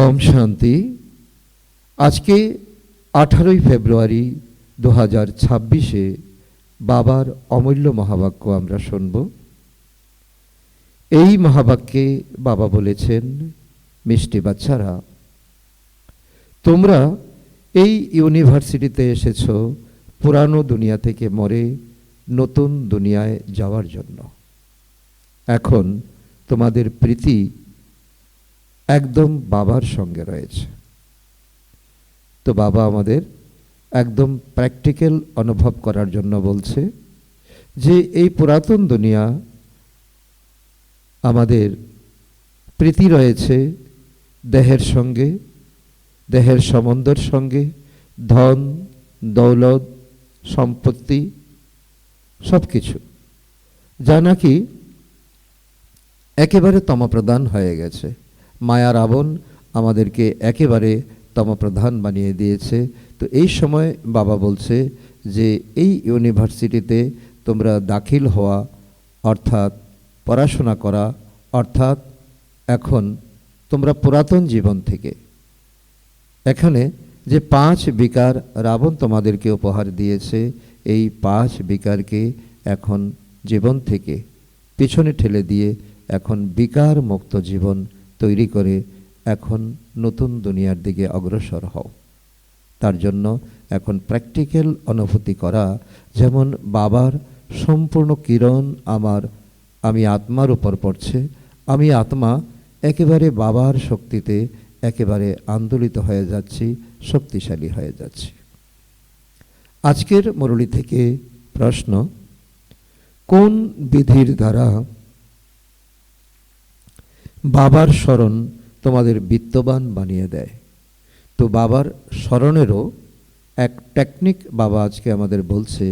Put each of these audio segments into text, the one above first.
ওম শান্তি। আজকে 18ই ফেব্রুয়ারি 2026-এ বাবার অমূল্য মহাবাক্য আমরা শুনব। এই মহাবাক্যে বাবা বলেছেন, মিষ্টি বাচ্চারা, তোমরা এই ইউনিভার্সিটিতে এসেছো পুরানো দুনিয়া থেকে মরে নতুন দুনিয়ায় যাওয়ার জন্য। এখন তোমাদের প্রীতি একদম বাবার সঙ্গে রয়েছে। তো বাবা আমাদের একদম প্র্যাকটিক্যাল অনুভব করার জন্য বলছে যে এই পুরাতন দুনিয়া আমাদের প্রীতি রয়েছে দেহের সঙ্গে, দেহের সম্বন্ধের সঙ্গে, ধন দৌলত সম্পত্তি সব কিছু, যা নাকি একেবারে তমপ্রধান হয়ে গেছে। মায়ার আবন আমাদেরকে একেবারে তমপ্রধান বানিয়ে দিয়েছে। তো এই সময় বাবা বলছে যে এই ইউনিভার্সিটিতে তোমরা দাখিল হওয়া অর্থাৎ পড়াশোনা করা, অর্থাৎ এখন তোমরা পুরাতন জীবন থেকে এখানে যে 5 বিকার রাবণ তোমাদেরকে উপহার দিয়েছে, এই 5 বিকারকে এখন জীবন থেকে পিছনে ঠেলে দিয়ে এখন বিকার মুক্ত জীবন তৈরি করে এখন নতুন দুনিয়ার দিকে অগ্রসর হও। তার জন্য এখন প্র্যাকটিক্যাল অনুভূতি করা, যেমন বাবার সম্পূর্ণ কিরণ আমি আত্মার উপর পড়ছে, আমি আত্মা একেবারে বাবার শক্তিতে একেবারে আন্দোলিত হয়ে যাচ্ছি, শক্তিশালী হয়ে যাচ্ছি। আজকের মুরলী থেকে প্রশ্ন, কোন বিধির দ্বারা বাবার স্মরণ তোমাদের বিত্তবান বানিয়ে দেয়? তো বাবার স্মরণেরও এক টেকনিক বাবা আজকে আমাদের বলছে।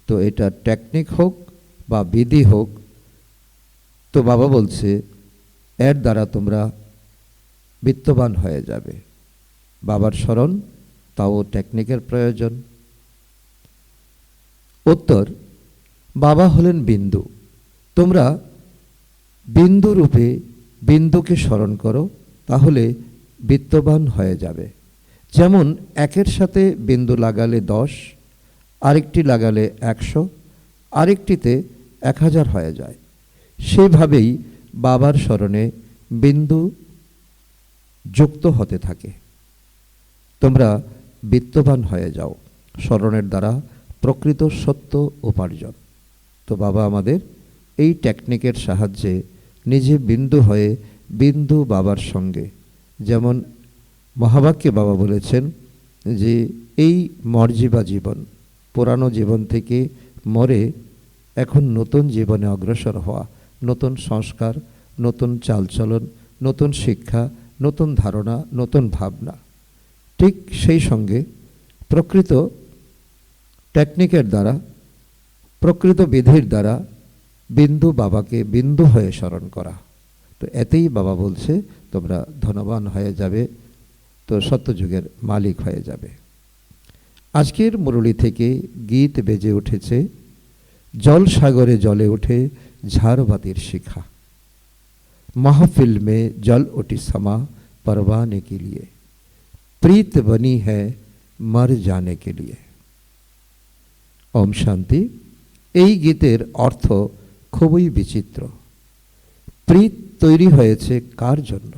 তো এটা টেকনিক হোক বা বিধি হোক, তো বাবা বলছে এর দ্বারা তোমরা বিত্তবান হয়ে যাবে। বাবার স্মরণ, তাও টেকনিকের প্রয়োজন। উত্তর, বাবা হলেন বিন্দু। তোমরা বিন্দু রূপে বিন্দুকে স্মরণ করো, তাহলে বিত্তবান হয়ে যাবে। যেমন একের সাথে বিন্দু লাগালে 10, আরেকটি লাগালে 100, আরেকটিতে 1000 হয়ে যায়। সেভাবেই বাবার স্মরণে বিন্দু যুক্ত হতে থাকে। তোমরা বিত্তবান হয়ে যাও স্মরণের দ্বারা, প্রকৃত সত্য উপার্জন। তো বাবা আমাদের এই টেকনিকের সাহায্যে নিজে বিন্দু হয়ে বিন্দু বাবার সঙ্গে, যেমন মহাবাক্যে বাবা বলেছেন যে এই মর্জিবা জীবন, পুরানো জীবন থেকে মরে এখন নতুন জীবনে অগ্রসর হওয়া, নতুন সংস্কার, নতুন চালচলন, নতুন শিক্ষা, নতুন ধারণা, নতুন ভাবনা। ঠিক সেই সঙ্গে প্রকৃত টেকনিকের দ্বারা, প্রকৃত বিধির দ্বারা বিন্দু বাবাকে বিন্দু হয়ে স্মরণ করা। তো এতেই বাবা বলছে তোমরা ধনবান হয়ে যাবে, তো সত্যযুগের মালিক হয়ে যাবে। আজকের মুরলী থেকে গীত বেজে উঠেছে, জল সাগরে জলে উঠে ঝাড়বাতির শিখা, महफिल में जल उठी समा परवाने के लिए, प्रीत बनी है मर जाने के लिए। ओम शांति। এই গীতের অর্থ খুবই বিচিত্র। প্রীত তৈরি হয়েছে কার জন্য,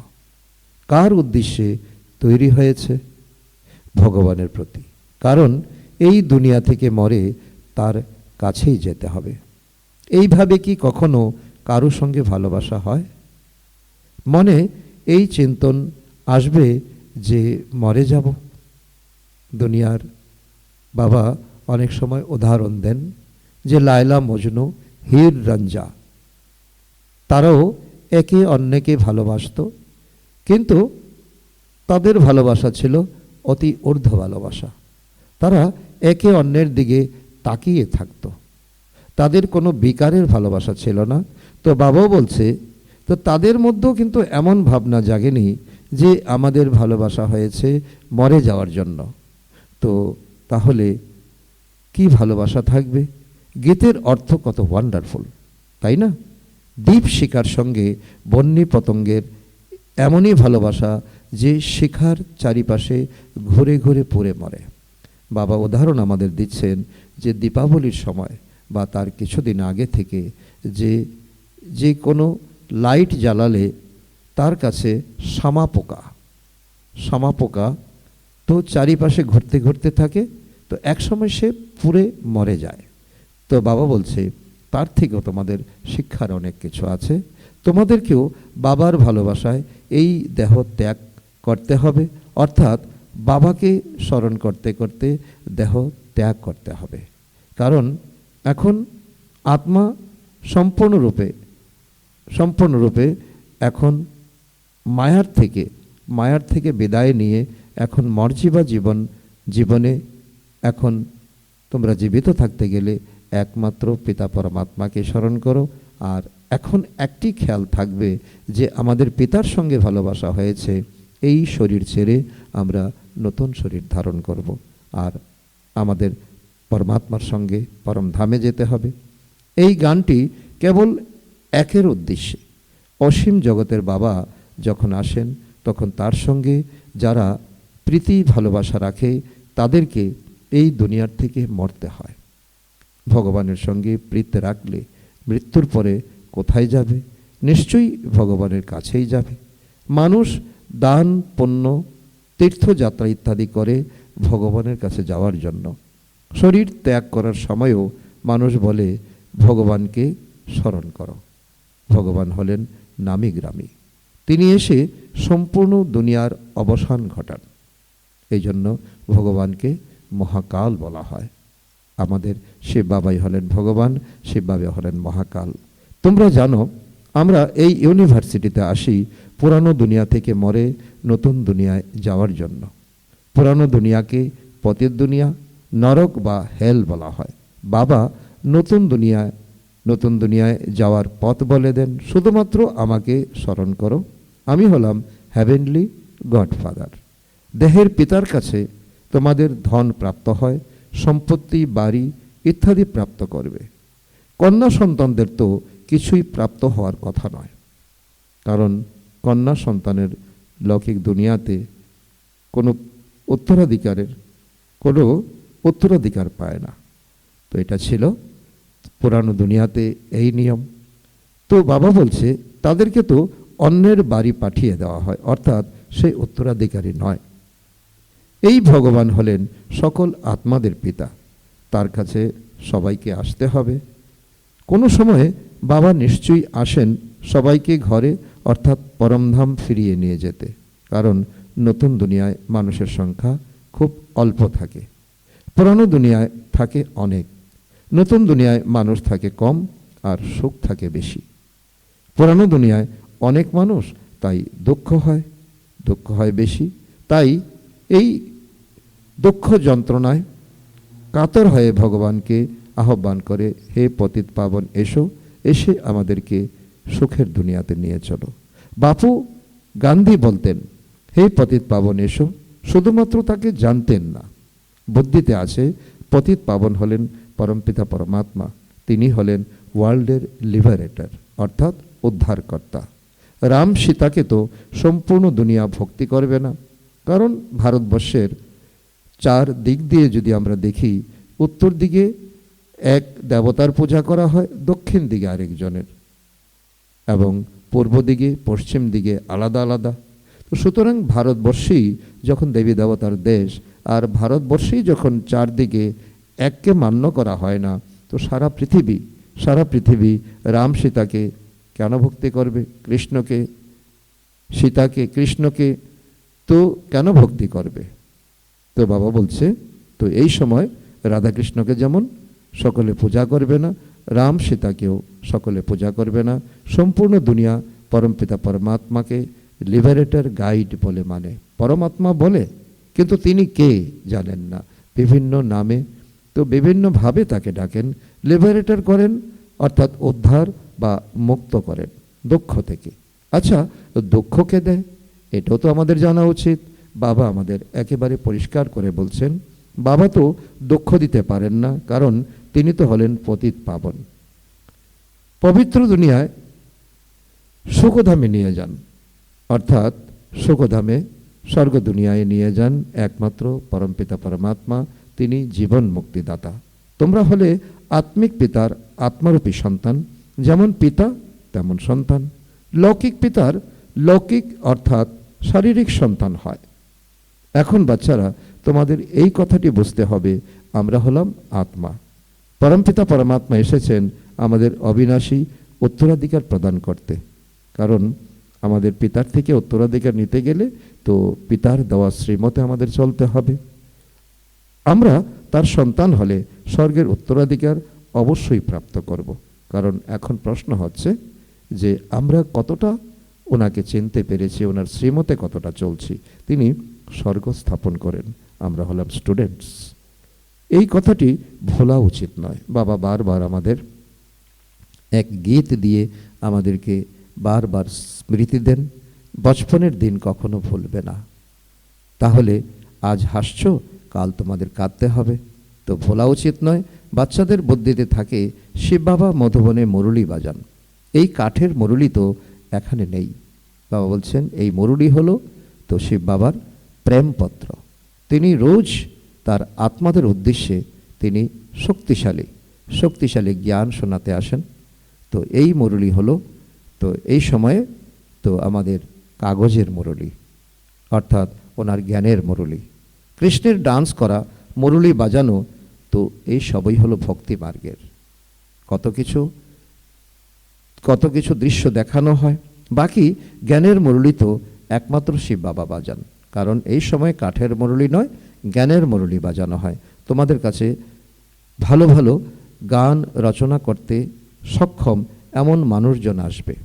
কার উদ্দেশ্যে তৈরি হয়েছে? ভগবানের প্রতি। কারণ এই দুনিয়া থেকে মরে তার কাছেই যেতে হবে। এইভাবে কি কখনো কারো সঙ্গে ভালোবাসা হয়? মনে এই চিন্তন আসবে যে মরে যাব। দুনিয়ার বাবা অনেক সময় উদাহরণ দেন যে লায়লা মজনু, হীর রঞ্জা, তারাও একে অন্যকে ভালোবাসত, কিন্তু তাদের ভালোবাসা ছিল অতি ঊর্ধ্ব ভালোবাসা। তারা একে অন্যের দিকে তাকিয়ে থাকত, তাদের কোনো বিকারের ভালোবাসা ছিল না। তো বাবাও বলছে, তো তাদের মধ্যেও কিন্তু এমন ভাবনা জাগেনি যে আমাদের ভালোবাসা হয়েছে মরে যাওয়ার জন্য। তো তাহলে কি ভালোবাসা থাকবে? গীতের অর্থ কত ওয়ান্ডারফুল, তাই না? দীপ শিখার সঙ্গে বন্যী পতঙ্গের এমনই ভালোবাসা যে শিখার চারিপাশে ঘুরে ঘুরে পুড়ে মরে। বাবা উদাহরণ আমাদের দিচ্ছেন যে দীপাবলির সময় বা তার কিছুদিন আগে থেকে যে কোনো লাইট জ্বালালে তার কাছে শামা পোকা তো চারিপাশে ঘুরতে ঘুরতে থাকে, তো একসময় সে পুড়ে মরে যায়। তো বাবা বলছে তার থেকেও তোমাদের শিক্ষার অনেক কিছু আছে। তোমাদেরকেও বাবার ভালোবাসায় এই দেহ ত্যাগ করতে হবে, অর্থাৎ বাবাকে স্মরণ করতে করতে দেহ ত্যাগ করতে হবে। কারণ এখন আত্মা সম্পূর্ণরূপে এখন মায়ার থেকে বিদায় নিয়ে এখন মর্জিবা জীবনে এখন তোমরা জীবিত থাকতে গেলে একমাত্র পিতা পরমাত্মাকে স্মরণ করো। আর এখন একটি খেয়াল থাকবে যে আমাদের পিতার সঙ্গে ভালোবাসা হয়েছে, এই শরীর ছেড়ে আমরা নতুন শরীর ধারণ করব আর আমাদের পরমাত্মার সঙ্গে পরম ধামে যেতে হবে। এই গানটি কেবল একের উদ্দেশ্যে, অসীম জগতের বাবা যখন আসেন তখন তার সঙ্গে যারা প্রীতি ভালোবাসা রাখে তাদেরকে এই দুনিয়ার থেকে মরতে হয়। ভগবানের সঙ্গে প্রীতি রাখলে মৃত্যুর পরে কোথায় যাবে? নিশ্চয়ই ভগবানের কাছেই যাবে। মানুষ দান, পুণ্য, তীর্থযাত্রা ইত্যাদি করে ভগবানের কাছে যাওয়ার জন্য। শরীর ত্যাগ করার সময়ও মানুষ বলে ভগবানকে স্মরণ করো। ভগবান হলেন নামী গ্রামী, তিনি এসে সম্পূর্ণ দুনিয়ার অবসান ঘটান। এই জন্য ভগবানকে মহাকাল বলা হয়। আমাদের শিব বাবাই হলেন ভগবান, শিব বাবা হলেন মহাকাল। তোমরা জানো আমরা এই ইউনিভার্সিটিতে আসি পুরানো দুনিয়া থেকে মরে নতুন দুনিয়ায় যাওয়ার জন্য। পুরানো দুনিয়াকে পতিত দুনিয়া, নরক বা হেল বলা হয়। বাবা নতুন দুনিয়ায় যাওয়ার পথ বলে দেন। শুধুমাত্র আমাকে স্মরণ করো, আমি হলাম হেভেনলি গডফাদার। দেহের পিতার কাছে তোমাদের ধন প্রাপ্ত হয়, সম্পত্তি, বাড়ি ইত্যাদি প্রাপ্ত করবে। কন্যা সন্তানদের তো কিছুই প্রাপ্ত হওয়ার কথা নয়, কারণ কন্যা সন্তানের লৌকিক দুনিয়াতে কোনো উত্তরাধিকার পায় না। তো এটা ছিল পুরানো দুনিয়াতে এই নিয়ম। তো বাবা বলছে তাদেরকে তো অন্যের বাড়ি পাঠিয়ে দেওয়া হয়, অর্থাৎ সেই উত্তরাধিকারী নয়। এই ভগবান হলেন সকল আত্মাদের পিতা, তার কাছে সবাইকে আসতে হবে। কোনো সময়ে বাবা নিশ্চয়ই আসেন সবাইকে ঘরে অর্থাৎ পরমধাম ফিরিয়ে নিয়ে যেতে, কারণ নতুন দুনিয়ায় মানুষের সংখ্যা খুব অল্প থাকে, পুরানো দুনিয়ায় থাকে অনেক। নতুন দুনিয়ায় মানুষ থাকে কম আর সুখ থাকে বেশি। পুরানো দুনিয়ায় অনেক মানুষ, তাই দুঃখ হয় বেশি। তাই এই দুঃখ যন্ত্রণায় কাতর হয়ে ভগবানকে আহ্বান করে, হে পতিত পাবন এসে আমাদেরকে সুখের দুনিয়াতে নিয়ে চলো। বাপু গান্ধী বলতেন, হে পতিত পাবন এসো। শুধুমাত্র তাকে জানতেন না, বুদ্ধিতে আছে পতিত পাবন হলেন পরমপিতা পরমাত্মা, তিনি হলেন ওয়ার্ল্ডের লিবারেটর অর্থাৎ উদ্ধারকর্তা। রাম সীতাকে তো সম্পূর্ণ দুনিয়া ভক্তি করবে না, কারণ ভারতবর্ষের চার দিক দিয়ে যদি আমরা দেখি, উত্তর দিকে এক দেবতার পূজা করা হয়, দক্ষিণ দিকে আরেকজনের, এবং পূর্ব দিকে পশ্চিম দিকে আলাদা আলাদা। তো সুতরাং ভারতবর্ষেই যখন দেবী দেবতার দেশ, আর ভারতবর্ষেই যখন চারদিকে এককে মান্য করা হয় না, তো সারা পৃথিবী রাম সীতাকে কেন ভক্তি করবে? কৃষ্ণকে তো কেন ভক্তি করবে? তো বাবা বলছে, তো এই সময় রাধাকৃষ্ণকে যেমন সকলে পূজা করবে না, রাম সীতাকেও সকলে পূজা করবে না। সম্পূর্ণ দুনিয়া পরমপিতা পরমাত্মাকে লিবারেটর গাইড বলে মানে, পরমাত্মা বলে, কিন্তু তিনি কে জানেন না, বিভিন্ন নামে তো বিভিন্নভাবে তাকে ডাকেন। লিবারেটর করেন অর্থাৎ উদ্ধার বা মুক্ত করেন দুঃখ থেকে। আচ্ছা, দুঃখকে দেয় এটাও তো আমাদের জানা উচিত। বাবা আমাদের একেবারে পরিষ্কার করে বলছেন, বাবা তো দুঃখ দিতে পারেন না, কারণ তিনি তো হলেন পতিত পাবন। পবিত্র দুনিয়ায় সুখধামে নিয়ে যান, অর্থাৎ সুখধামে স্বর্গ দুনিয়ায় নিয়ে যান একমাত্র পরমপিতা পরমাত্মা, তিনি জীবন মুক্তিদাতা। তোমরা হলে আত্মিক পিতার আত্মারূপী সন্তান, যেমন পিতা তেমন সন্তান। লৌকিক পিতার লৌকিক অর্থাৎ শারীরিক সন্তান হয়। এখন বাচ্চারা, তোমাদের এই কথাটি বুঝতে হবে, আমরা হলাম আত্মা। পরমপিতা পরমাত্মা এসেছেন আমাদের অবিনাশী উত্তরাধিকার প্রদান করতে। কারণ আমাদের পিতার থেকে উত্তরাধিকার নিতে গেলে তো পিতার দেওয়া শ্রীমতে আমাদের চলতে হবে। আমরা তার সন্তান হলে স্বর্গের উত্তরাধিকার অবশ্যই প্রাপ্ত করব। কারণ এখন প্রশ্ন হচ্ছে যে আমরা কতটা ওনাকে চিনতে পেরেছি, ওনার শ্রীমতে কতটা চলছি। তিনি স্বর্গ স্থাপন করেন, আমরা হলাম স্টুডেন্টস। এই কথাটি ভোলা উচিত নয়। বাবা বারবার আমাদের এক গীত দিয়ে আমাদেরকে বারবার স্মৃতি দেন, বচপনের দিন কখনো ভুলবে না। তাহলে আজ হাসছো, কাল তোমাদের কাঁদতে হবে, তো ভোলা উচিত নয়। বাচ্চাদের বুদ্ধিতে থাকে শিব বাবা মধুবনে মুরলী বাজান। এই কাঠের মুরলী তো এখানে নেই। বাবা বলছেন এই মুরলী হলো তো শিব বাবার প্রেমপত্র। তিনি রোজ তার আত্মাদের উদ্দেশ্যে তিনি শক্তিশালী জ্ঞান শোনাতে আসেন। তো এই মুরলী হলো তো এই সময়ে তো আমাদের কাগজের মুরলী, অর্থাৎ ওনার জ্ঞানের মুরলী। কৃষ্ণের ডান্স করা, মুরলী বাজানো, তো এই সবই হলো ভক্তি মার্গের। কত কিছু দৃশ্য দেখানো হয়। বাকি জ্ঞানের মুরলী তো একমাত্র শিব বাবা বাজান। কারণ এই সময় কাঠের মুরলী নয়, জ্ঞানের মুরলী বাজানো হয়। তোমাদের কাছে ভালো ভালো গান রচনা করতে সক্ষম এমন মানুষজন আসবে,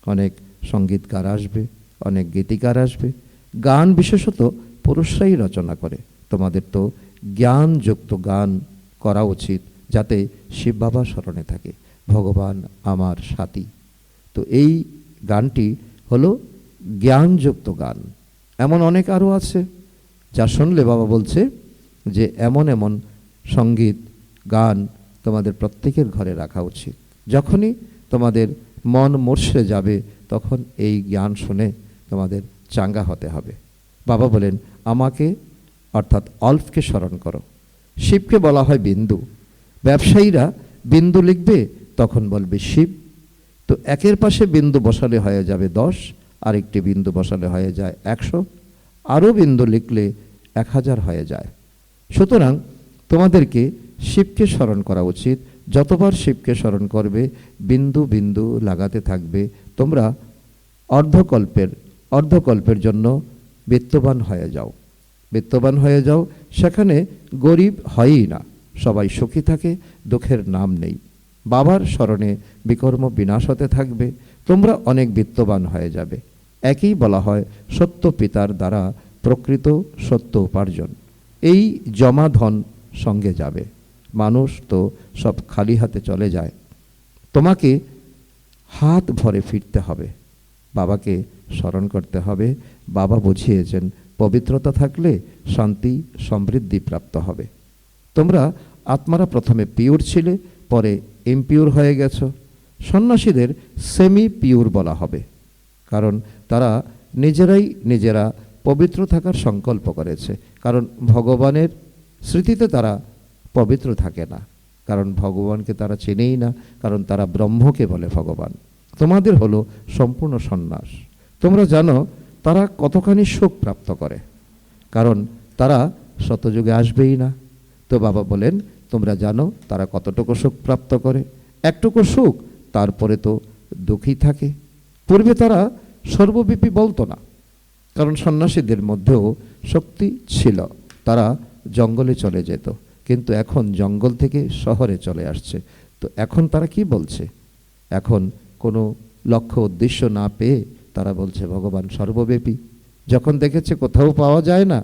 অনেক সঙ্গীতকার আসবে, অনেক গীতিকার আসবে। গান বিশেষত পুরুষরাই রচনা করে। তোমাদের তো জ্ঞানযুক্ত গান করা উচিত, যাতে শিব বাবা স্মরণে থাকে, ভগবান আমার সাথী। তো এই গানটি হলো জ্ঞানযুক্ত গান। এমন অনেক আরও আছে যা শুনলে বাবা বলছে যে এমন এমন সঙ্গীত গান তোমাদের প্রত্যেকের ঘরে রাখা উচিত। যখনই তোমাদের মন মর্ষে যাবে, তখন এই জ্ঞান শুনে তোমাদের চাঙ্গা হতে হবে। বাবা বলেন আমাকে অর্থাৎ অল্পকে স্মরণ করো। শিবকে বলা হয় বিন্দু। ব্যবসায়ীরা বিন্দু লিখবে, তখন বলবে শিব। তো একের পাশে বিন্দু বসালে হয়ে যাবে 10, আরেকটি বিন্দু বসালে হয়ে যায় 100, আরও বিন্দু লিখলে 1000 হয়ে যায়। সুতরাং তোমাদেরকে শিবকে স্মরণ করা উচিত। যতবার শিবকে স্মরণ করবে, বিন্দু বিন্দু লাগাতে থাকবে। তোমরা অর্ধকল্পের জন্য বিত্তবান হয়ে যাও। সেখানে গরিব হয়ই না, সবাই সুখী থাকে, দুঃখের নাম নেই। বাবার স্মরণে বিকর্ম বিনাশ হতে থাকবে, তোমরা অনেক বিত্তবান হয়ে যাবে। একই বলা হয় সত্য পিতার দ্বারা প্রকৃত সত্য উপার্জন। এই জমা ধন সঙ্গে যাবে। মানুষ তো সব খালি হাতে চলে যায়। তোমাকে হাত ভরে ফিরতে হবে, বাবাকে স্মরণ করতে হবে। বাবা বুঝিয়েছেন পবিত্রতা থাকলে শান্তি সমৃদ্ধি প্রাপ্ত হবে। তোমরা আত্মারা প্রথমে পিওর ছিলে, পরে ইমপিওর হয়ে গেছো। সন্ন্যাসীদের সেমি পিওর বলা হবে, কারণ তারা নিজেরা পবিত্র থাকার সংকল্প করেছে। কারণ ভগবানের স্মৃতিতে তারা পবিত্র থাকে না, কারণ ভগবানকে তারা চেনেই না, কারণ তারা ব্রহ্মকে বলে ভগবান। তোমাদের হলো সম্পূর্ণ সন্ন্যাস। তোমরা জানো তারা কতখানি সুখ প্রাপ্ত করে, কারণ তারা শতযুগে আসবেই না। তো বাবা বলেন তোমরা জানো তারা কতটুকু সুখ প্রাপ্ত করে। একটুকু সুখ, তারপরে তো দুঃখী থাকে। পূর্বে তারা সর্বব্যাপী বলতো না, কারণ সন্ন্যাসীদের মধ্যেও শক্তি ছিল, তারা জঙ্গলে চলে যেত। কিন্তু এখন জঙ্গল থেকে শহরে চলে আসছে। তো এখন তারা কি বলছে? এখন কোনো লক্ষ্য উদ্দেশ্য না পেয়ে তারা বলছে ভগবান সর্বব্যাপী। যখন দেখেছে কোথাও পাওয়া যায় না,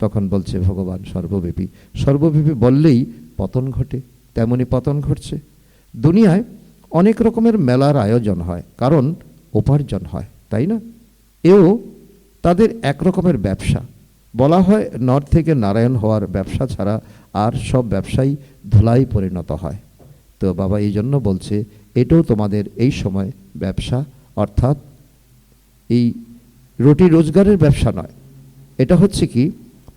তখন বলছে ভগবান সর্বব্যাপী। সর্বব্যাপী বললেই পতন ঘটে, তেমনি পতন ঘটছে। দুনিয়ায় অনেক রকমের মেলার আয়োজন হয়, কারণ উপার্জন হয়, তাই না? এও তাদের এক রকমের ব্যবসা। বলা হয় নর থেকে নারায়ণ হওয়ার ব্যবসা ছাড়া আর সব ব্যবসাই ধুলাই পরিণত হয়। তো বাবা এই জন্য বলছে এটাও তোমাদের এই সময় ব্যবসা, অর্থাৎ এই রুটি রোজগারের ব্যবসা নয়, এটা হচ্ছে কি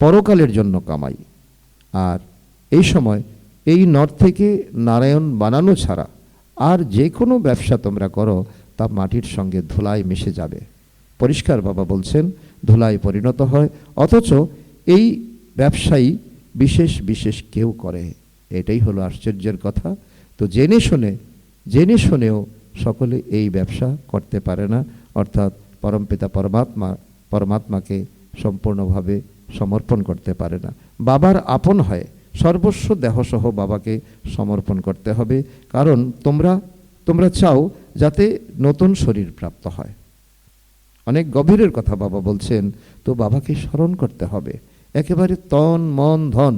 পরকালের জন্য কামাই। আর এই সময় এই নর থেকে নারায়ণ বানানো ছাড়া আর যে কোনো ব্যবসা তোমরা করো তা মাটির সঙ্গে ধুলায় মিশে যাবে। পরিষ্কার বাবা বলছেন ধুলায় পরিণত হয়, অথচ এই ব্যবসায়ী বিশেষ বিশেষ কেউ করে। এটাই হলো আশ্চর্যের কথা। তো জেনে শুনেও সকলে এই ব্যবসা করতে পারে না, অর্থাৎ পরমপিতা পরমাত্মাকে সম্পূর্ণভাবে সমর্পণ করতে পারে না। বাবার আপন হয় সর্বস্ব দেহসহ বাবাকে সমর্পণ করতে হবে, কারণ তোমরা চাও যাতে নতুন শরীর প্রাপ্ত হয়। অনেক গভীরের কথা বাবা বলছেন। তো বাবাকে স্মরণ করতে হবে একেবারে তন মন ধন।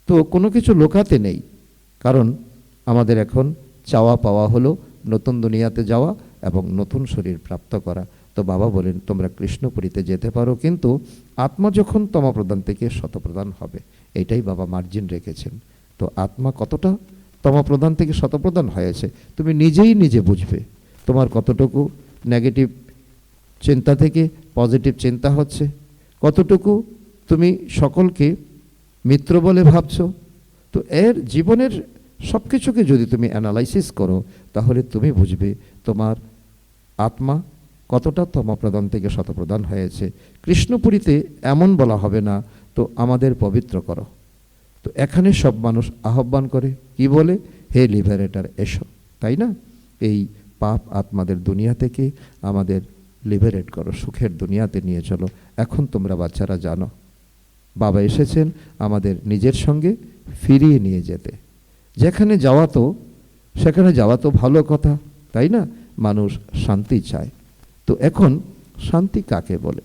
তো কোনো কিছু লোকাতে নেই, কারণ আমাদের এখন চাওয়া পাওয়া হলো নতুন দুনিয়াতে যাওয়া এবং নতুন শরীর প্রাপ্ত করা। তো বাবা বলেন তোমরা কৃষ্ণপুরীতে যেতে পারো, কিন্তু আত্মা যখন তমপ্রধান থেকে শতপ্রধান হবে, এটাই বাবা মার্জিন রেখেছেন। তো আত্মা কতটা তমপ্রধান থেকে শতপ্রধান হয়েছে তুমি নিজে বুঝবে। তোমার কতটুকু নেগেটিভ চিন্তা থেকে পজিটিভ চিন্তা হচ্ছে, কতটুকু তুমি সকলকে মিত্র বলে ভাবছো। তো এর জীবনের সব কিছুকে যদি তুমি অ্যানালাইসিস করো, তাহলে তুমি বুঝবে তোমার আত্মা কতটা তমপ্রধান থেকে শতপ্রধান হয়েছে। কৃষ্ণপুরীতে এমন বলা হবে না তো আমাদের পবিত্র করো। তো এখানে সব মানুষ আহ্বান করে কি বলে, হে লিবারেটর এসো, তাই না? এই পাপ আত্মাদের দুনিয়া থেকে আমাদের লিবারেট করো, সুখের দুনিয়াতে নিয়ে চলো। এখন তোমরা বাচ্চারা জানো বাবা এসেছেন আমাদের নিজের সঙ্গে ফিরিয়ে নিয়ে যেতে। সেখানে যাওয়া তো ভালো কথা, তাই না? মানুষ শান্তি চায়। তো এখন শান্তি কাকে বলে?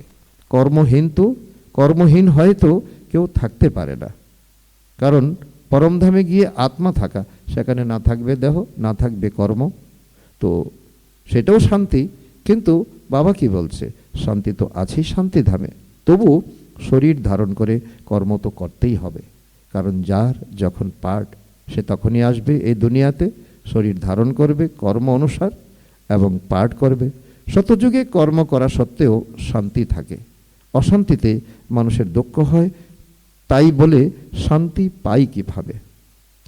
কর্মহীন হয়তো কেউ থাকতে পারে না, কারণ পরমধামে গিয়ে আত্মা থাকা, সেখানে না থাকবে দেহ, না থাকবে কর্ম, তো সেটাও শান্তি। কিন্তু বাবা কি বলছে, শান্তি তো আছেই শান্তিধামে, তবু শরীর ধারণ করে কর্ম তো করতেই হবে, কারণ যার যখন পার্ট সে তখনই আসবে এই দুনিয়াতে, শরীর ধারণ করবে কর্ম অনুসার এবং পাঠ করবে। শতযুগে কর্ম করা সত্ত্বেও শান্তি থাকে, অশান্তিতে মানুষের দুঃখ হয়। তাই বলে শান্তি পাই কিভাবে?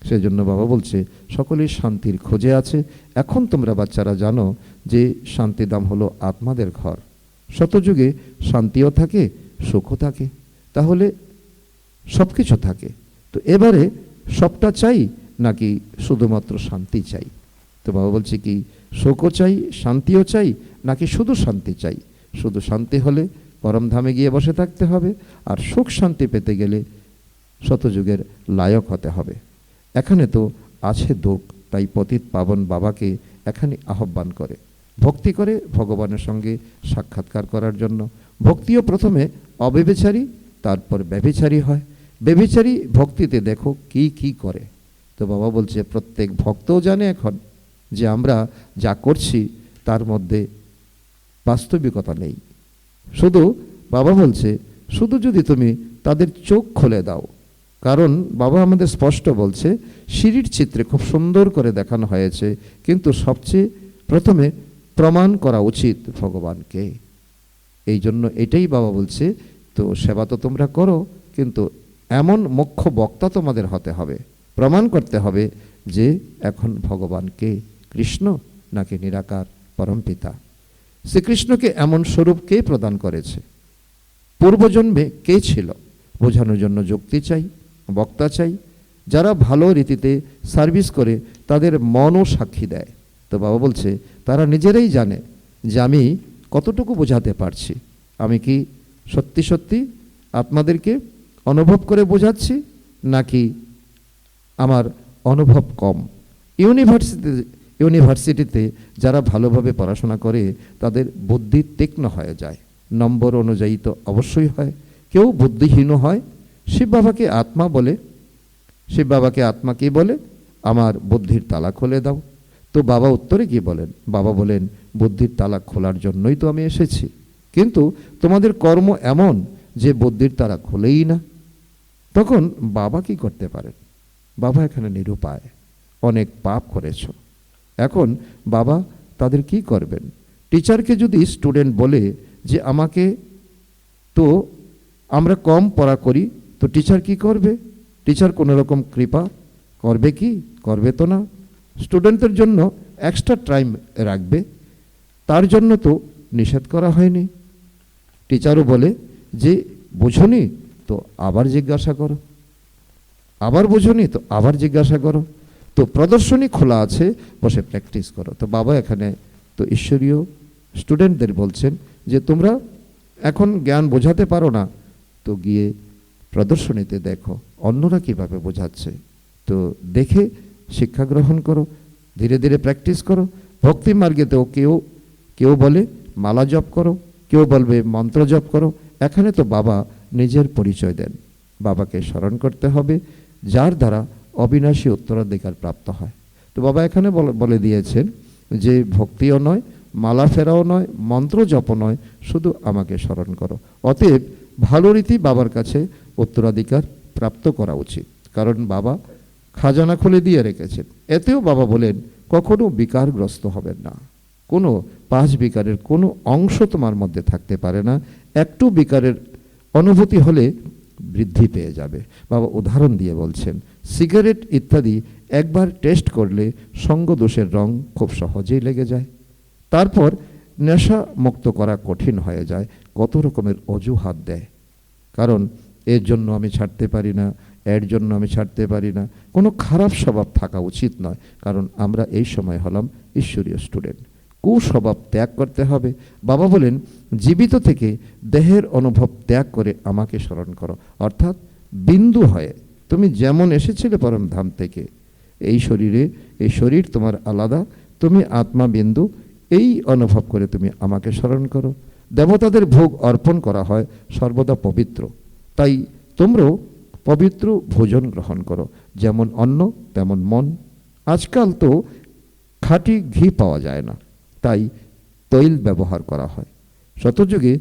সেজন্য বাবা বলছে সকলেই শান্তির খোঁজে আছে। এখন তোমরা বাচ্চারা জানো যে শান্তিধাম হলো আত্মাদের ঘর। শতযুগে শান্তিও থাকে, সুখও থাকে, তাহলে সব কিছু থাকে। তো এবারে সবটা চাই নাকি শুধুমাত্র শান্তি চাই? তো বাবা বলছে কি সুখও চাই, শান্তিও চাই, নাকি শুধু শান্তি চাই? শুধু শান্তি হলে পরমধামে গিয়ে বসে থাকতে হবে, আর সুখ শান্তি পেতে গেলে শতযুগের লায়ক হতে হবে। এখানে তো আছে দুঃখ, তাই পতিত পাবন বাবাকে এখানে আহ্বান করে, ভক্তি করে ভগবানের সঙ্গে সাক্ষাৎকার করার জন্য। ভক্তিও প্রথমে অব্যভিচারী, তারপর ব্যভিচারী হয়। ব্যভিচারী ভক্তিতে দেখো কি করে। তো বাবা বলছে প্রত্যেক ভক্তও জানে এখন যে আমরা যা করছি তার মধ্যে বাস্তবিকতা নেই। শুধু বাবা বলছে শুধু যদি তুমি তাদের চোখ খুলে দাও, কারণ বাবা আমাদের স্পষ্ট বলছে সিঁড়ির চিত্রে খুব সুন্দর করে দেখানো হয়েছে, কিন্তু সবচেয়ে প্রথমে প্রমাণ করা উচিত ভগবানকে। এই জন্য এটাই বাবা বলছে তো সেবা তো তোমরা করো, কিন্তু এমন মুখ্য বক্তা তোমাদের হতে হবে, প্রমাণ করতে হবে যে এখন ভগবানকে, কৃষ্ণ নাকি নিরাকার পরমপিতা। শ্রীকৃষ্ণকে এমন স্বরূপ কে প্রদান করেছে, পূর্বজন্মে কে ছিল, বোঝানোর জন্য যুক্তি চাই, বক্তা চাই। যারা ভালো রীতিতে সার্ভিস করে তাদের মনও সাক্ষী দেয়। তো বাবা বলছে তারা নিজেরাই জানে যে আমি কতটুকু বোঝাতে পারছি, আমি কি সত্যি সত্যি আত্মাদেরকে অনুভব করে বোঝাচ্ছি নাকি আমার অনুভব কম। ইউনিভার্সিটিতে যারা ভালোভাবে পড়াশোনা করে তাদের বুদ্ধি তীক্ষ্ণ হয়ে যায়, নম্বর অনুযায়ী তো অবশ্যই হয়। কেউ বুদ্ধিহীন হয়, শিব বাবাকে আত্মা বলে। শিব বাবাকে আত্মা কি বলে, আমার বুদ্ধির তালা খুলে দাও। তো বাবা উত্তরে কি বলেন, বাবা বলেন বুদ্ধির তালা খোলার জন্যই তো আমি এসেছি, কিন্তু তোমাদের কর্ম এমন যে বুদ্ধির তালা খোলেই না। তখন বাবা কি করতে পারেন? বাবা এখানে নিরুপায়, অনেক পাপ করেছ। এখন বাবা তাদের কি করবেন? টিচারকে যদি স্টুডেন্ট বলে যে আমাকে তো আমরা কম পড়া করি, তো টিচার কি করবে? টিচার কোনো রকম কৃপা করবে কি? করবে তো না। স্টুডেন্টদের জন্য এক্সট্রা টাইম রাখবে, তার জন্য তো নিষেধ করা হয়নি। টিচারও বলে যে বোঝনি তো আবার জিজ্ঞাসা করো, আবার বোঝনি তো আবার জিজ্ঞাসা করো। তো প্রদর্শনী খোলা আছে, বসে প্র্যাকটিস করো। তো বাবা এখানে তো ঈশ্বরীয় স্টুডেন্টদের বলছেন যে তোমরা এখন জ্ঞান বোঝাতে পারো না, তো গিয়ে প্রদর্শনীতে দেখো অন্যরা কিভাবে বোঝাচ্ছে, তো দেখে শিক্ষা গ্রহণ করো, ধীরে ধীরে প্র্যাকটিস করো। ভক্তি মার্গেতেও কেউ কেউ বলে মালা জপ করো, কেউ বলবে মন্ত্র জপ করো। এখানে তো বাবা নিজের পরিচয় দেন, বাবাকে স্মরণ করতে হবে, যার দ্বারা অবিনাশী উত্তরাধিকার প্রাপ্ত হয়। তো বাবা এখানে বলে দিয়েছেন যে ভক্তিও নয়, মালা ফেরাও নয়, মন্ত্র জপও নয়, শুধু আমাকে স্মরণ করো। অতএব ভালো রীতি বাবার কাছে উত্তরাধিকার প্রাপ্ত করা উচিত, কারণ বাবা খাজানা খুলে দিয়ে রেখেছেন। এতেও বাবা বলেন কখনো বিকারগ্রস্ত হবেন না, কোনো 5 বিকারের কোনো অংশ তোমার মধ্যে থাকতে পারে না। একটু বিকারের অনুভূতি হলে বৃদ্ধি পেয়ে যাবে। বাবা উদাহরণ দিয়ে বলছেন, সিগারেট ইত্যাদি একবার টেস্ট করলে সঙ্গ দোষের রং খুব সহজেই লেগে যায়, তারপর নেশা মুক্ত করা কঠিন হয়ে যায়। কত রকমের অজুহাত দেয়, কারণ এর জন্য আমি ছাড়তে পারি না, এর জন্য আমি ছাড়তে পারি না। কোনো খারাপ স্বভাব থাকা উচিত নয়, কারণ আমরা এই সময় হলাম ঈশ্বরীয় স্টুডেন্ট। কুস্বভাব ত্যাগ করতে হবে। বাবা বলেন জীবিত থেকে দেহের অনুভব ত্যাগ করে আমাকে স্মরণ করো, অর্থাৎ বিন্দু হয়ে তুমি যেমন এসেছিলে পরম ধাম থেকে, এই শরীরে, এই শরীর তোমার আলাদা, তুমি আত্মা বিন্দু, এই অনুভব করে তুমি আমাকে স্মরণ করো। দেবতাদের ভোগ অর্পণ করা হয় সর্বদা পবিত্র, তাই তোমরাও পবিত্র ভোজন গ্রহণ করো, যেমন অন্ন তেমন মন। আজকাল তো খাঁটি ঘি পাওয়া যায় না, তাই তৈল ব্যবহার করা হয়। শতযুগে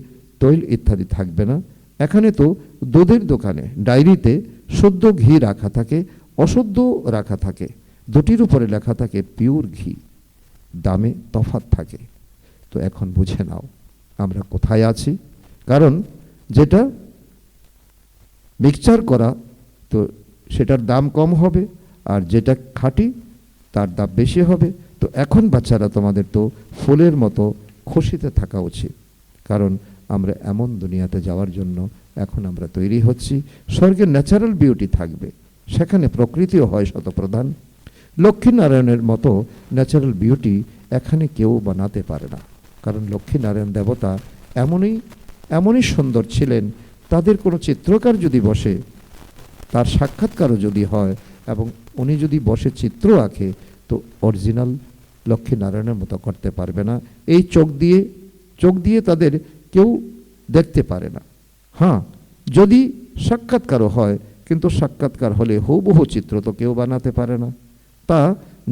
তৈল ইত্যাদি থাকবে না। এখানে তো দুধের দোকানে ডায়েরিতে শুদ্ধ ঘি রাখা থাকে, অশুদ্ধ রাখা থাকে, দুটির উপরে লেখা থাকে পিওর ঘি, দামে তফাৎ থাকে। তো এখন বুঝে নাও আমরা কোথায় আছি, কারণ যেটা মিক্সচার করা তো সেটার দাম কম হবে, আর যেটা খাঁটি তার দাম বেশি হবে। তো এখন বাচ্চারা তোমাদের তো ফুলের মতো খুশিতে থাকা উচিত, কারণ আমরা এমন দুনিয়াতে যাওয়ার জন্য এখন আমরা তৈরি হচ্ছি। স্বর্গের ন্যাচারাল বিউটি থাকবে, সেখানে প্রকৃতিও হয় শতপ্রধান। লক্ষ্মীনারায়ণের মতো ন্যাচারাল বিউটি এখানে কেউ বানাতে পারে না, কারণ লক্ষ্মীনারায়ণ দেবতা এমনই সুন্দর ছিলেন, তাদের কোনো চিত্রকার যদি বসে, তার সাক্ষাৎকারও যদি হয় এবং উনি যদি বসে চিত্র আঁকে, তো অরিজিনাল লক্ষ্মীনারায়ণের মতো করতে পারবে না। এই চোখ দিয়ে তাদের কেউ দেখতে পারে না। হ্যাঁ, যদি সাক্ষাৎকারও হয়, কিন্তু সাক্ষাৎকার হলে হুবহু চিত্র তো কেউ বানাতে পারে না। তা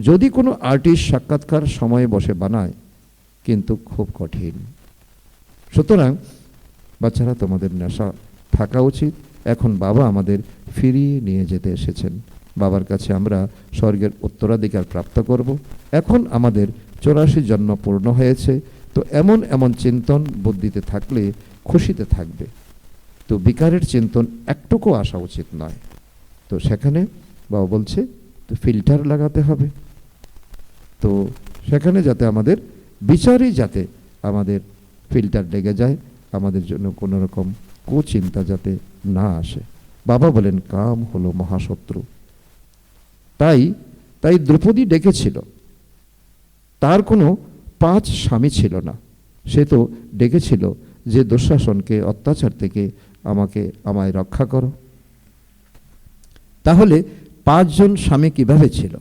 যদি কোনো আর্টিস্ট সাক্ষাৎকার সময়ে বসে বানায়, কিন্তু খুব কঠিন। সুতরাং বাচ্চারা তোমাদের নেশা থাকা উচিত। এখন বাবা আমাদের ফিরিয়ে নিয়ে যেতে এসেছেন, বাবার কাছে আমরা স্বর্গের উত্তরাধিকার প্রাপ্ত করব। এখন আমাদের 84 জন্ম পূর্ণ হয়েছে, তো এমন চিন্তন বুদ্ধিতে থাকলে খুশিতে থাকবে। তো বিকারের চিন্তন একটুকু আসা উচিত নয়। তো সেখানে বাবা বলছে তো ফিল্টার লাগাতে হবে, তো সেখানে যাতে আমাদের বিচারই যাতে আমাদের ফিল্টার লেগে যায়, আমাদের জন্য কোনো রকম কুচিন্তা যাতে না আসে। বাবা বলেন কাম হলো মহাশত্রু। তাই দ্রৌপদী ডেকেছিল, তার কোনো 5 স্বামী ছিল না, সে তো ডেকেছিল যে দুঃশাসনকে, অত্যাচার থেকে আমায় রক্ষা করো। তাহলে 5 জন স্বামী কিভাবে ছিল?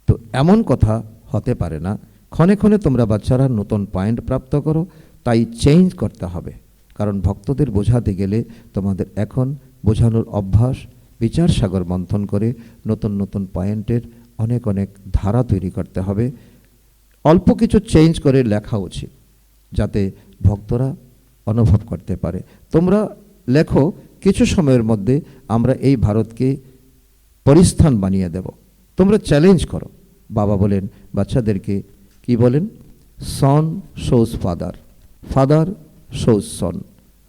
তো এমন কথা হতে পারে না। ক্ষণে ক্ষণে তোমরা বাচ্চারা নতুন পয়েন্ট প্রাপ্ত করো, তাই চেঞ্জ করতে হবে, কারণ ভক্তদের বোঝাতে গেলে তোমাদের এখন বোঝানোর অভ্যাস, বিচার সাগর মন্থন করে নতুন পয়েন্টের অনেক ধারা তৈরি করতে হবে। অল্প কিছু চেঞ্জ করে লেখা উচিত, যাতে ভক্তরা অনুভব করতে পারে। তোমরা লেখো কিছু সময়ের মধ্যে আমরা এই ভারতকে পরিস্থান বানিয়ে দেব, তোমরা চ্যালেঞ্জ করো। বাবা বলেন বাচ্চাদেরকে কি বলেন, সন শোজ ফাদার, ফাদার সৌসন।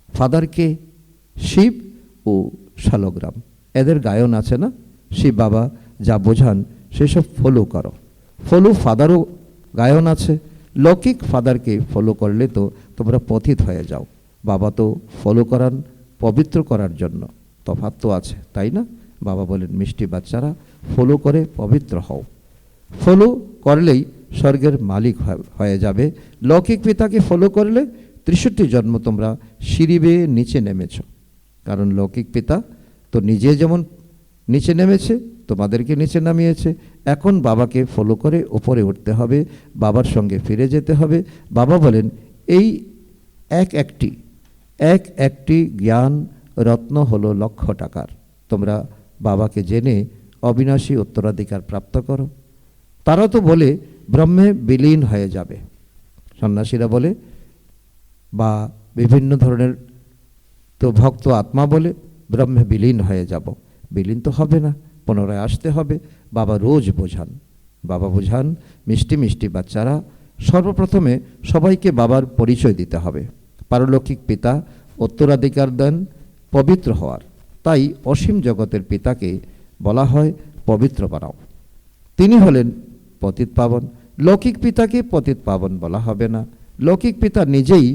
ফাদারকে শিব ও শালগ্রাম, এদের গায়ন আছে না, শিব বাবা যা বোঝান সেসব ফলো করো। ফলো ফাদারও গায়ন আছে। লৌকিক ফাদারকে ফলো করলে তো তোমরা পতিত হয়ে যাও। বাবা তো ফলো করান পবিত্র করার জন্য, তফাৎ তো আছে, তাই না? বাবা বলেন মিষ্টি বাচ্চারা ফলো করে পবিত্র হও। ফলো করলেই স্বর্গের মালিক হয়ে যাবে। লৌকিক পিতাকে ফলো করলে 63 জন্ম তোমরা সিঁড়ি বেয়ে নিচে নেমেছ। কারণ লৌকিক পিতা তো নিজে যেমন নিচে নেমেছে, তোমাদেরকে নিচে নামিয়েছে। এখন বাবাকে ফলো করে ওপরে উঠতে হবে, বাবার সঙ্গে ফিরে যেতে হবে। বাবা বলেন এই এক একটি জ্ঞান রত্ন হলো লক্ষ টাকার। তোমরা বাবাকে জেনে অবিনাশী উত্তরাধিকার প্রাপ্ত করো। তারা তো বলে ব্রহ্মে বিলীন হয়ে যাবে, সন্ন্যাসীরা বলে, বা বিভিন্ন ধরনের তো ভক্ত আত্মা বলে ব্রহ্মে বিলীন হয়ে যাব। বিলীন তো হবে না, পুনরায় আসতে হবে। বাবা রোজ বোঝান, বাবা বোঝান মিষ্টি মিষ্টি বাচ্চারা সর্বপ্রথমে সবাইকে বাবার পরিচয় দিতে হবে। পারলৌকিক পিতা উত্তরাধিকার দেন পবিত্র হওয়ার, তাই অসীম জগতের পিতাকে বলা হয় পবিত্র বানাও। তিনি হলেন পতিত পাবন। লৌকিক পিতাকে পতিত পাবন বলা হবে না। লৌকিক পিতা নিজেই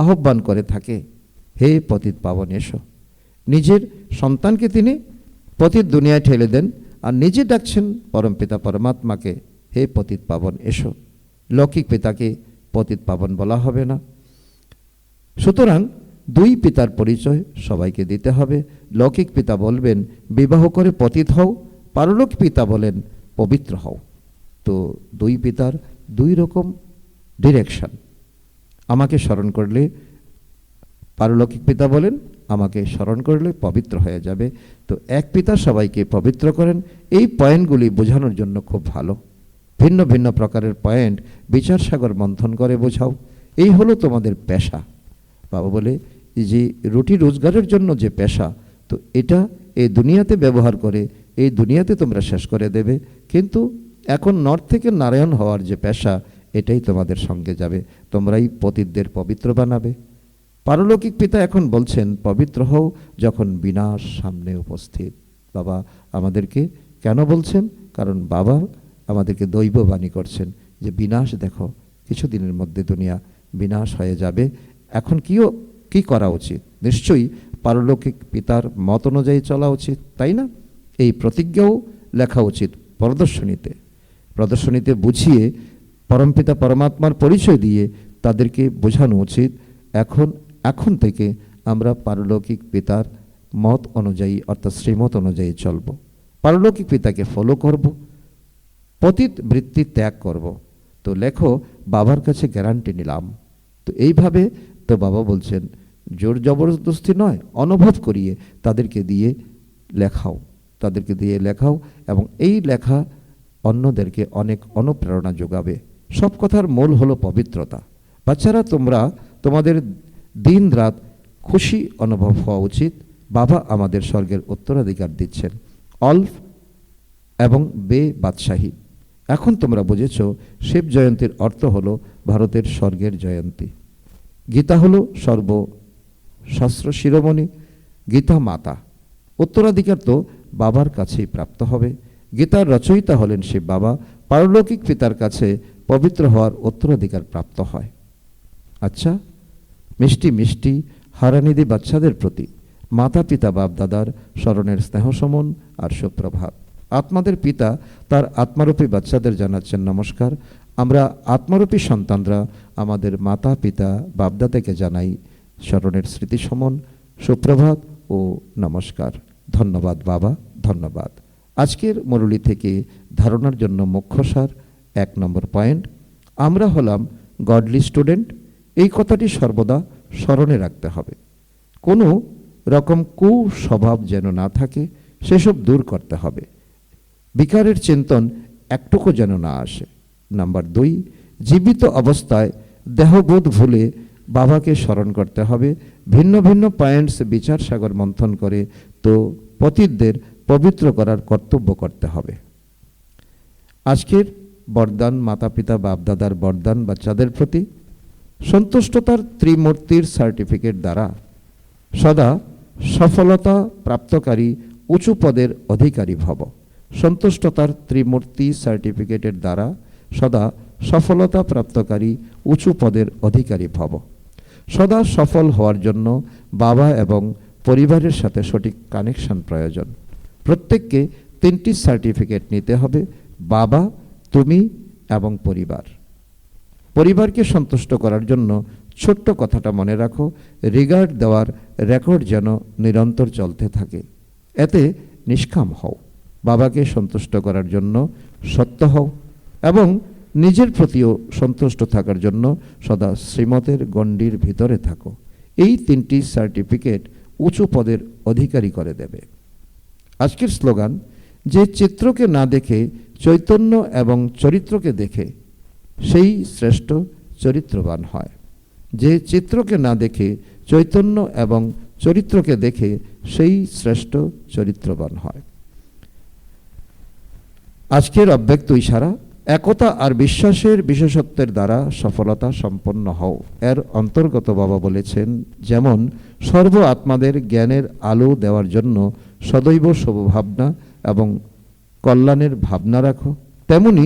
আহ্বান করে থাকে, হে পতিত পাবন এসো। নিজের সন্তানকে তিনি পতিত দুনিয়ায় ঠেলে দেন, আর নিজে ডাকছেন পরমপিতা পরমাত্মাকে, হে পতিত পাবন এসো। লৌকিক পিতাকে পতিত পাবন বলা হবে না। সুতরাং দুই পিতার পরিচয় সবাইকে দিতে হবে। লৌকিক পিতা বলবেন বিবাহ করে পতিত হও, পারলৌকিক পিতা বলেন পবিত্র হও। তো দুই পিতার দুই রকম ডিরেকশন। আমাকে স্মরণ করলে, পারলৌকিক পিতা বলেন আমাকে স্মরণ করলে পবিত্র হয়ে যাবে। তো এক পিতা সবাইকে পবিত্র করেন। এই পয়েন্টগুলি বোঝানোর জন্য খুব ভালো। ভিন্ন ভিন্ন প্রকারের পয়েন্ট বিচার সাগর মন্থন করে বোঝাও। এই হলো তোমাদের পেশা। বাবা বলে যে রুটি রোজগারের জন্য যে পেশা, তো এটা এই দুনিয়াতে ব্যবহার করে এই দুনিয়াতে তোমরা শেষ করে দেবে, কিন্তু এখন নর থেকে নারায়ণ হওয়ার যে পেশা, এটাই তোমাদের সঙ্গে যাবে। তোমরাই পতিতদের পবিত্র বানাবে। পারলৌকিক পিতা এখন বলছেন পবিত্র হও যখন বিনাশ সামনে উপস্থিত। বাবা আমাদেরকে কেন বলছেন? কারণ বাবা আমাদেরকে দৈববাণী করছেন যে বিনাশ দেখো, কিছুদিনের মধ্যে দুনিয়া বিনাশ হয়ে যাবে। এখন কি করা উচিত? নিশ্চয়ই পারলৌকিক পিতার মত অনুযায়ী চলা উচিত, তাই না? এই প্রতিজ্ঞাও লেখা উচিত প্রদর্শনীতে বুঝিয়ে পরমপিতা পরমাত্মার পরিচয় দিয়ে তাদেরকে বোঝানো উচিত এখন থেকে আমরা পারলৌকিক পিতার মত অনুযায়ী অর্থাৎ শ্রীমত অনুযায়ী চলব, পারলৌকিক পিতাকে ফলো করব, পতিত বৃত্তি ত্যাগ করব। তো লেখো বাবার কাছে গ্যারান্টি নিলাম। তো এইভাবে তো বাবা বলছেন জোর জবরদস্তি নয়, অনুভব করিয়ে তাদেরকে দিয়ে লেখাও এবং এই লেখা অন্যদেরকে অনেক অনুপ্রেরণা যোগাবে। সব কথার মূল হলো পবিত্রতা। বাচ্চারা তোমরা তোমাদের দিন রাত খুশি অনুভব হওয়া উচিত। বাবা আমাদের স্বর্গের উত্তরাধিকার দিচ্ছেন, অল্প এবং বে বাদশাহী। এখন তোমরা বুঝেছ শিব জয়ন্তীর অর্থ হলো ভারতের স্বর্গের জয়ন্তী। গীতা হলো সর্বশাস্ত্র শিরোমণি, গীতা মাতা। উত্তরাধিকার তো বাবার কাছেই প্রাপ্ত হবে। গীতার রচয়িতা হলেন শিব বাবা। পারলৌকিক পিতার কাছে পবিত্র হওয়ার উত্তরাধিকার প্রাপ্ত হয়। আচ্ছা, মিষ্টি মিষ্টি হারানিধি বাচ্চাদের প্রতি মাতা পিতা বাপ দাদার স্মরণের স্নেহ সমন আর সুপ্রভাত। আত্মাদের পিতা তার আত্মারূপী বাচ্চাদের জানাচ্ছেন নমস্কার। আমরা আত্মারূপী সন্তানরা আমাদের মাতা পিতা বাপদাদাকে জানাই স্মরণের স্মৃতি সমন, সুপ্রভাত ও নমস্কার। ধন্যবাদ বাবা, ধন্যবাদ। আজকের মুরলী থেকে ধারণার জন্য মুখ্য সার 1 নম্বর পয়েন্ট, আমরা হলাম গডলি স্টুডেন্ট। এই কথাটি সর্বদা স্মরণে রাখতে হবে। কোনো রকম কুস্বভাব যেন না থাকে, সেসব দূর করতে হবে। বিকারের চিন্তন একটুকু যেন না আসে। নাম্বার 2, জীবিত অবস্থায় দেহবোধ ভুলে বাবাকে স্মরণ করতে হবে। ভিন্ন ভিন্ন পয়েন্টস বিচার সাগর মন্থন করে তো পতিতদের পবিত্র করার কর্তব্য করতে হবে। আজকের বরদান, মাতা পিতা বাপ দাদার বরদান বাচ্চাদের প্রতি, সন্তুষ্টতার ত্রিমূর্তির সার্টিফিকেট দ্বারা সদা সফলতা প্রাপ্তকারী উঁচু পদের অধিকারী ভব। সন্তুষ্টতার ত্রিমূর্তি সার্টিফিকেটের দ্বারা সদা সফলতা প্রাপ্তকারী উঁচু পদের অধিকারী ভব। সদা সফল হওয়ার জন্য বাবা এবং পরিবারের সাথে সঠিক কানেকশন প্রয়োজন। প্রত্যেককে 3টি সার্টিফিকেট নিতে হবে, বাবা, তুমি এবং পরিবার। পরিবারকে সন্তুষ্ট করার জন্য ছোট্ট কথাটা মনে রাখো, রিগার্ড দেওয়ার রেকর্ড যেন নিরন্তর চলতে থাকে। এতে নিষ্কাম হও। বাবাকে সন্তুষ্ট করার জন্য সত্য হও এবং নিজের প্রতিও সন্তুষ্ট থাকার জন্য সদা শ্রীমতের গণ্ডির ভিতরে থাকো। এই 3টি সার্টিফিকেট উঁচু পদের অধিকারী করে দেবে। আজকের স্লোগান, যে চিত্রকে না দেখে চৈতন্য এবং চরিত্রকে দেখে সেই শ্রেষ্ঠ চরিত্রবান হয়। যে চিত্রকে না দেখে চৈতন্য এবং চরিত্রকে দেখে সেই শ্রেষ্ঠ চরিত্রবান হয়। আজকের অব্যক্ত ইশারা, একতা আর বিশ্বাসের বিশেষত্বের দ্বারা সফলতা সম্পন্ন হও। এর অন্তর্গত বাবা বলেছেন, যেমন সর্ব আত্মাদের জ্ঞানের আলো দেওয়ার জন্য সদৈব শুভভাবনা এবং কল্যাণের ভাবনা রাখো, তেমনি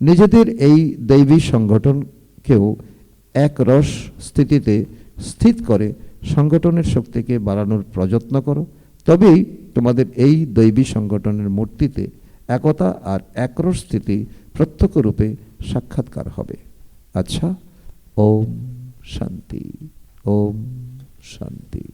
নিজেদের এই দৈবী সংগঠনকেও এক রস স্থিতিতে স্থিত করে সংগঠনের শক্তিকে বাড়ানোর প্রযত্ন করো। তবেই তোমাদের এই দৈবী সংগঠনের মূর্তিতে একতা আর একরস স্থিতি প্রত্যক্ষ রূপে সাক্ষাৎকার হবে। আচ্ছা, ওম শান্তি, ওম শান্তি।